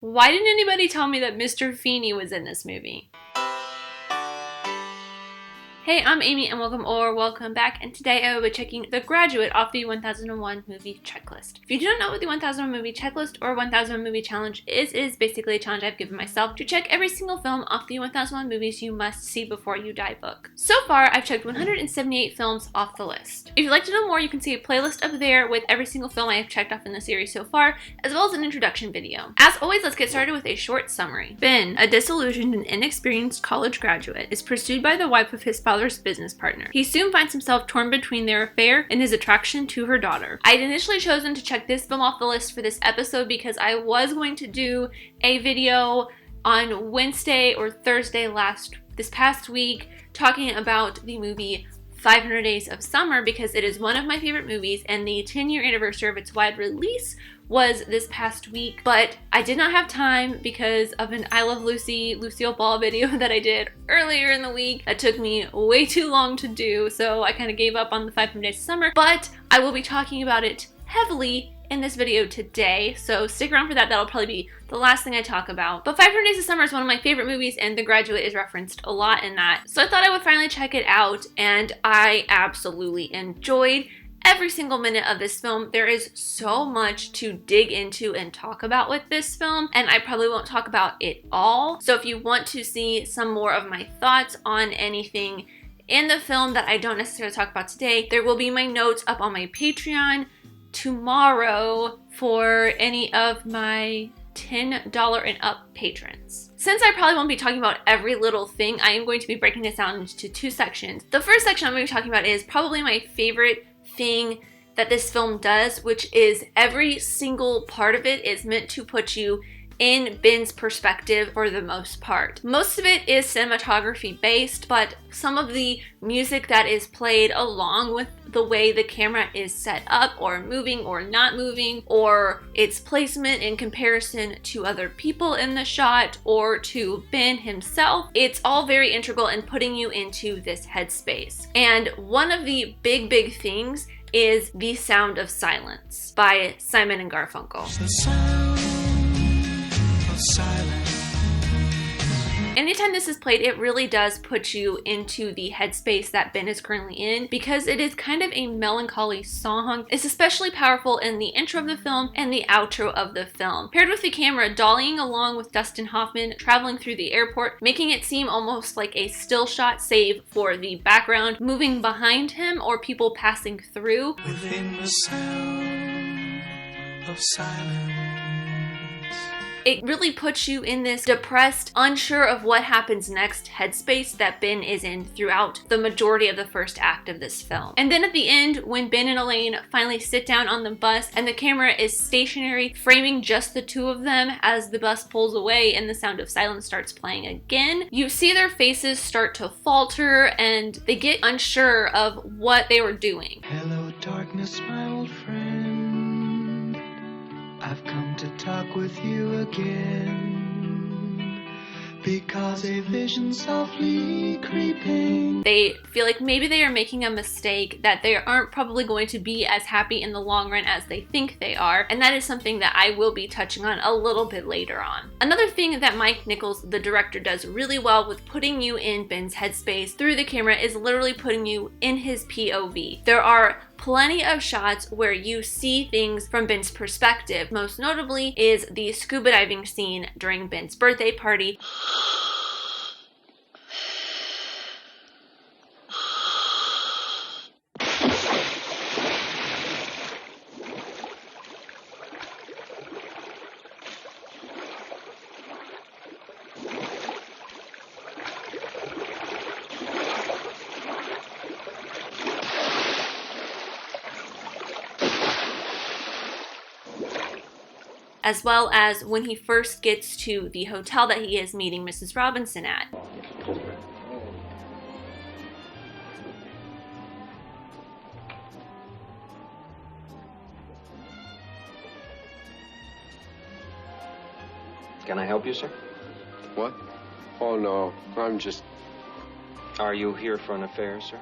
Why didn't anybody tell me that Mr. Feeney was in this movie? Hey, I'm Amy and welcome back, and today I will be checking The Graduate off the 1001 movie checklist. If you do not know what the 1001 movie checklist or 1001 movie challenge is, it is basically a challenge I've given myself to check every single film off the 1001 movies you must see before you die book. So far, I've checked 178 films off the list. If you'd like to know more, you can see a playlist up there with every single film I have checked off in the series so far, as well as an introduction video. As always, let's get started with a short summary. Ben, a disillusioned and inexperienced college graduate, is pursued by the wife of his father's business partner. He soon finds himself torn between their affair and his attraction to her daughter. I had initially chosen to check this film off the list for this episode because I was going to do a video on Wednesday or Thursday this past week talking about the movie 500 Days of Summer because it is one of my favorite movies, and the 10-year anniversary of its wide release was this past week, but I did not have time because of an I Love Lucy Lucille Ball video that I did earlier in the week. That took me way too long to do, so I kind of gave up on the 500 Days of Summer, but I will be talking about it heavily in this video today, so stick around for that. That'll probably be the last thing I talk about. But 500 Days of Summer is one of my favorite movies, and The Graduate is referenced a lot in that. So I thought I would finally check it out, and I absolutely enjoyed every single minute of this film. There is so much to dig into and talk about with this film, and I probably won't talk about it all. So if you want to see some more of my thoughts on anything in the film that I don't necessarily talk about today, there will be my notes up on my Patreon tomorrow for any of my $10 and up patrons. Since I probably won't be talking about every little thing, I am going to be breaking this down into two sections. The first section I'm going to be talking about is probably my favorite thing that this film does, which is every single part of it is meant to put you in Ben's perspective for the most part. Most of it is cinematography based, but some of the music that is played along with the way the camera is set up or moving or not moving, or its placement in comparison to other people in the shot or to Ben himself, it's all very integral in putting you into this headspace. And one of the big things is The Sound of Silence by Simon and Garfunkel. Anytime this is played, it really does put you into the headspace that Ben is currently in because it is kind of a melancholy song. It's especially powerful in the intro of the film and the outro of the film. Paired with the camera dollying along with Dustin Hoffman traveling through the airport, making it seem almost like a still shot save for the background moving behind him or people passing through. Within the sound of silence. It really puts you in this depressed, unsure of what happens next headspace that Ben is in throughout the majority of the first act of this film. And then at the end, when Ben and Elaine finally sit down on the bus and the camera is stationary, framing just the two of them as the bus pulls away and The Sound of Silence starts playing again, you see their faces start to falter and they get unsure of what they were doing. Hello, darkness, my old friend. I've come to talk with you again because a vision softly creeping. They feel like maybe they are making a mistake, that they aren't probably going to be as happy in the long run as they think they are, and that is something that I will be touching on a little bit later on. Another thing that Mike Nichols, the director, does really well with putting you in Ben's headspace through the camera is literally putting you in his POV. There are plenty of shots where you see things from Ben's perspective. Most notably is the scuba diving scene during Ben's birthday party. As well as when he first gets to the hotel that he is meeting Mrs. Robinson at. Can I help you, sir? What? Oh, no. I'm just... Are you here for an affair, sir?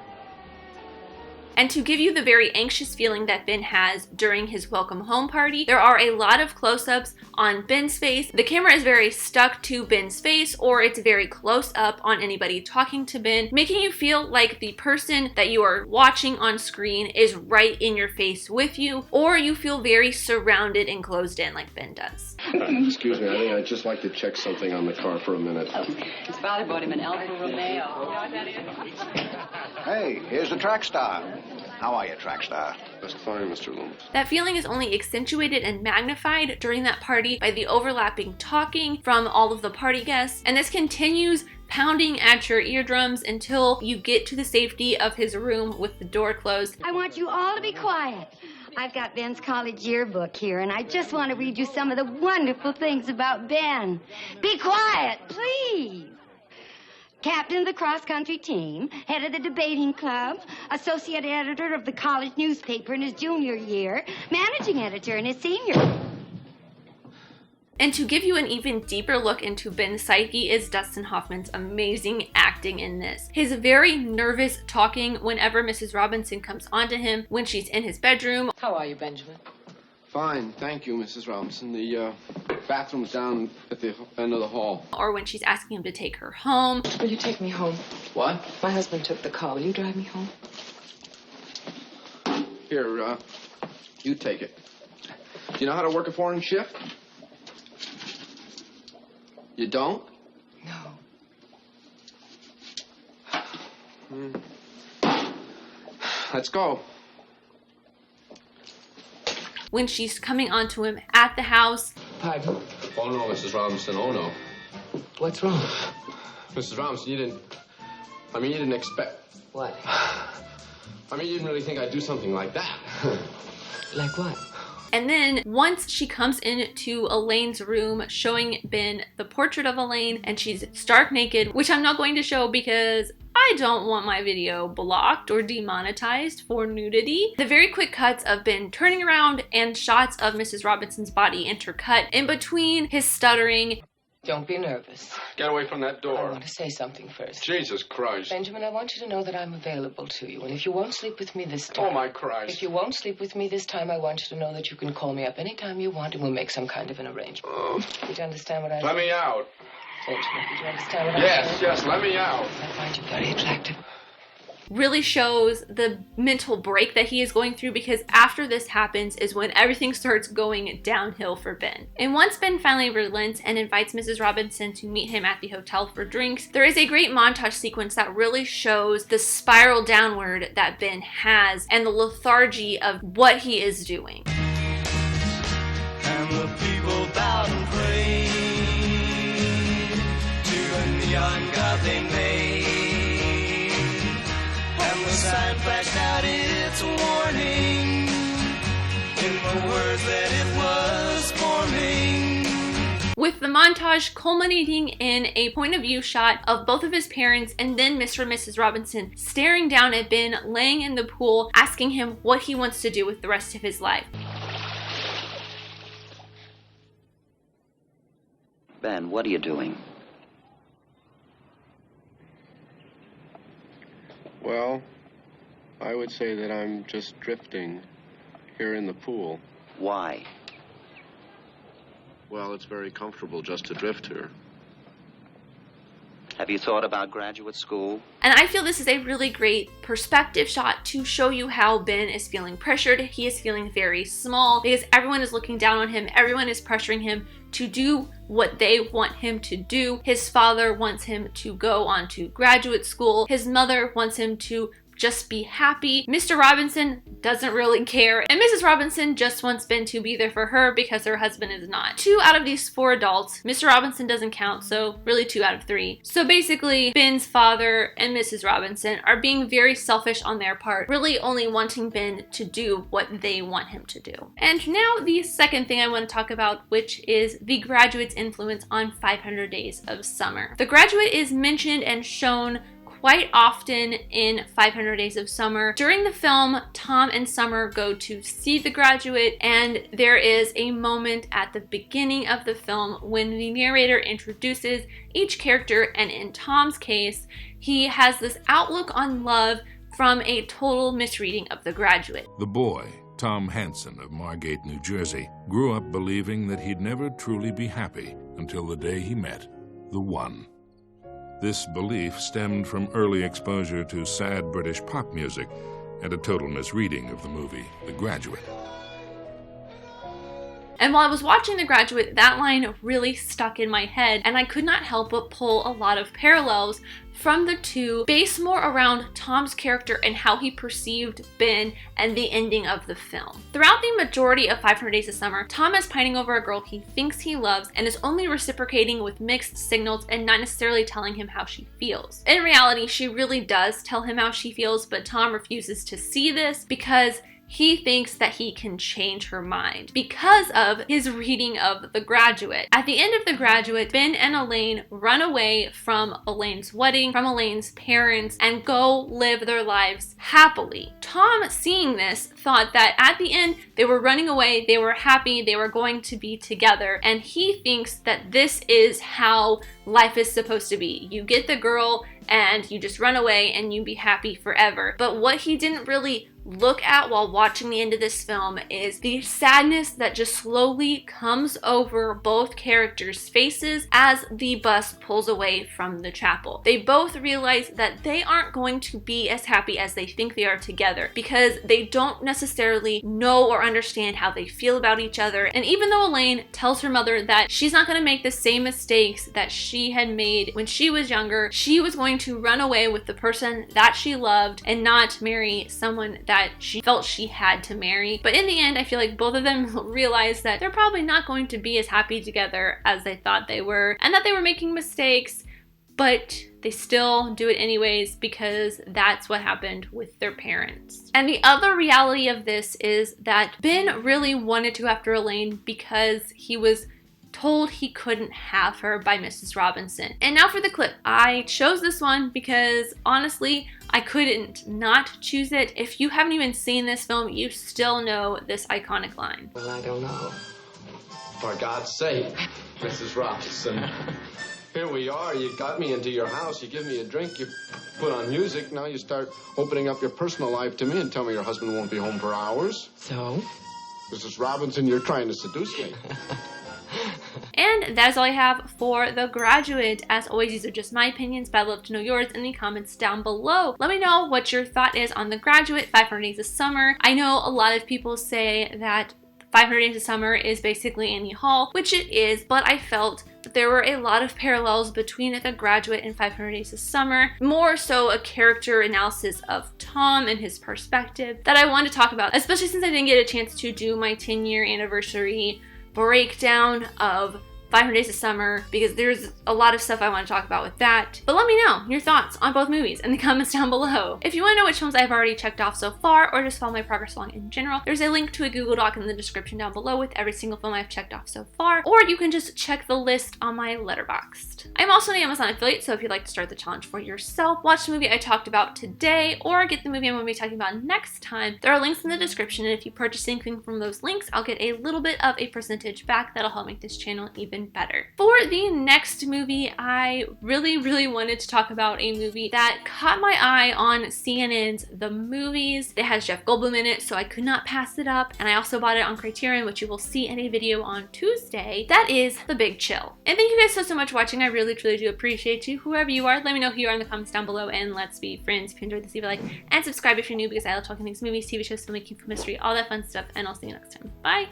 And to give you the very anxious feeling that Ben has during his welcome home party, there are a lot of close-ups on Ben's face. The camera is very stuck to Ben's face, or it's very close up on anybody talking to Ben, making you feel like the person that you are watching on screen is right in your face with you, or you feel very surrounded and closed in like Ben does. Excuse me, I think I'd just like to check something on the car for a minute. His father bought him an Alfa Romeo. You know what that is? Hey, here's the track star. How are you, track star? Just fine, Mr. Loomis. That feeling is only accentuated and magnified during that party by the overlapping talking from all of the party guests, and this continues pounding at your eardrums until you get to the safety of his room with the door closed. I want you all to be quiet. I've got Ben's college yearbook here, and I just want to read you some of the wonderful things about Ben. Be quiet, please. Captain of the cross-country team, head of the debating club, associate editor of the college newspaper in his junior year, managing editor in his senior. And to give you an even deeper look into Ben's psyche is Dustin Hoffman's amazing acting in this. His very nervous talking whenever Mrs. Robinson comes onto him when she's in his bedroom. How are you, Benjamin? Fine, thank you, Mrs. Robinson. The bathroom's down at the end of the hall. Or when she's asking him to take her home. Will you take me home? What? My husband took the car. Will you drive me home? Here, you take it. Do you know how to work a foreign shift? You don't? No. Let's go. When she's coming onto him at the house. Pardon? Oh, no, Mrs. Robinson, oh, no. What's wrong? Mrs. Robinson, you didn't expect... What? you didn't really think I'd do something like that. Like what? And then once she comes into Elaine's room showing Ben the portrait of Elaine, and she's stark naked, which I'm not going to show because I don't want my video blocked or demonetized for nudity. The very quick cuts of Ben turning around and shots of Mrs. Robinson's body intercut in between his stuttering. Don't be nervous. Get away from that I door. want to say something first. Jesus Christ. Benjamin, I want you to know that I'm available to you. And if you won't sleep with me this time... Oh, my Christ. If you won't sleep with me this time, I want you to know that you can call me up anytime you want and we'll make some kind of an arrangement. Oh. Did you understand what I said? Let me out. Benjamin, did you understand what I said? Yes, let me out. I find you very attractive. Really shows the mental break that he is going through, because after this happens is when everything starts going downhill for Ben. And once Ben finally relents and invites Mrs. Robinson to meet him at the hotel for drinks, there is a great montage sequence that really shows the spiral downward that Ben has and the lethargy of what he is doing. And the people bowed and prayed to the neon god they made. And the sign flashed out its warning in the words that it was forming. With the montage culminating in a point of view shot of both of his parents and then Mr. and Mrs. Robinson staring down at Ben laying in the pool, asking him what he wants to do with the rest of his life. Ben, what are you doing? Well, I would say that I'm just drifting here in the pool. Why? Well, it's very comfortable just to drift here. Have you thought about graduate school? And I feel this is a really great perspective shot to show you how Ben is feeling pressured. He is feeling very small because everyone is looking down on him. Everyone is pressuring him to do what they want him to do. His father wants him to go on to graduate school. His mother wants him to just be happy. Mr. Robinson doesn't really care. And Mrs. Robinson just wants Ben to be there for her because her husband is not. 2 out of these 4 adults, Mr. Robinson doesn't count, so really 2 out of 3. So basically, Ben's father and Mrs. Robinson are being very selfish on their part, really only wanting Ben to do what they want him to do. And now the second thing I want to talk about, which is The Graduate's influence on 500 Days of Summer. The Graduate is mentioned and shown quite often in 500 Days of Summer. During the film, Tom and Summer go to see The Graduate, and there is a moment at the beginning of the film when the narrator introduces each character, and in Tom's case, he has this outlook on love from a total misreading of The Graduate. The boy, Tom Hansen of Margate, New Jersey, grew up believing that he'd never truly be happy until the day he met the one. This belief stemmed from early exposure to sad British pop music and a total misreading of the movie The Graduate. And while I was watching The Graduate, that line really stuck in my head, and I could not help but pull a lot of parallels from the two, based more around Tom's character and how he perceived Ben and the ending of the film. Throughout the majority of 500 Days of Summer, Tom is pining over a girl he thinks he loves and is only reciprocating with mixed signals and not necessarily telling him how she feels. In reality, she really does tell him how she feels, but Tom refuses to see this because he thinks that he can change her mind because of his reading of The Graduate. At the end of The Graduate, Ben and Elaine run away from Elaine's wedding, from Elaine's parents, and go live their lives happily. Tom, seeing this, thought that at the end they were running away, they were happy, they were going to be together, and he thinks that this is how life is supposed to be. You get the girl and you just run away and you be happy forever. But what he didn't really look at while watching the end of this film is the sadness that just slowly comes over both characters' faces as the bus pulls away from the chapel. They both realize that they aren't going to be as happy as they think they are together because they don't necessarily know or understand how they feel about each other. And even though Elaine tells her mother that she's not going to make the same mistakes that she had made when she was younger, she was going to run away with the person that she loved and not marry someone that she felt she had to marry. But in the end, I feel like both of them realized that they're probably not going to be as happy together as they thought they were, and that they were making mistakes, but they still do it anyways because that's what happened with their parents. And the other reality of this is that Ben really wanted to after Elaine because he was told he couldn't have her by Mrs. Robinson. And now for the clip. I chose this one because honestly, I couldn't not choose it. If you haven't even seen this film, you still know this iconic line. Well, I don't know. For God's sake, Mrs. Robinson. Here we are, you got me into your house, you give me a drink, you put on music, now you start opening up your personal life to me and tell me your husband won't be home for hours. So? Mrs. Robinson, you're trying to seduce me. And that is all I have for The Graduate. As always, these are just my opinions, but I'd love to know yours in the comments down below. Let me know what your thought is on The Graduate, 500 Days of Summer. I know a lot of people say that 500 Days of Summer is basically Annie Hall, which it is, but I felt that there were a lot of parallels between The Graduate and 500 Days of Summer. More so a character analysis of Tom and his perspective that I wanted to talk about, especially since I didn't get a chance to do my 10-year anniversary breakdown of 500 Days of Summer because there's a lot of stuff I want to talk about with that. But let me know your thoughts on both movies in the comments down below. If you want to know which films I've already checked off so far or just follow my progress along in general, there's a link to a Google Doc in the description down below with every single film I've checked off so far, or you can just check the list on my Letterboxd. I'm also an Amazon affiliate, so if you'd like to start the challenge for yourself, watch the movie I talked about today, or get the movie I'm going to be talking about next time, there are links in the description, and if you purchase anything from those links, I'll get a little bit of a percentage back that'll help make this channel even better. For the next movie, I really wanted to talk about a movie that caught my eye on CNN's The Movies. It has Jeff Goldblum in it, so I could not pass it up, and I also bought it on Criterion, which you will see in a video on Tuesday. That is The Big Chill. And thank you guys so much for watching. I really truly do appreciate you. Whoever you are, let me know who you are in the comments down below, and let's be friends. If you enjoyed this, leave a like and subscribe if you're new because I love talking things, movies, TV shows, filmmaking, film history, all that fun stuff, and I'll see you next time. Bye!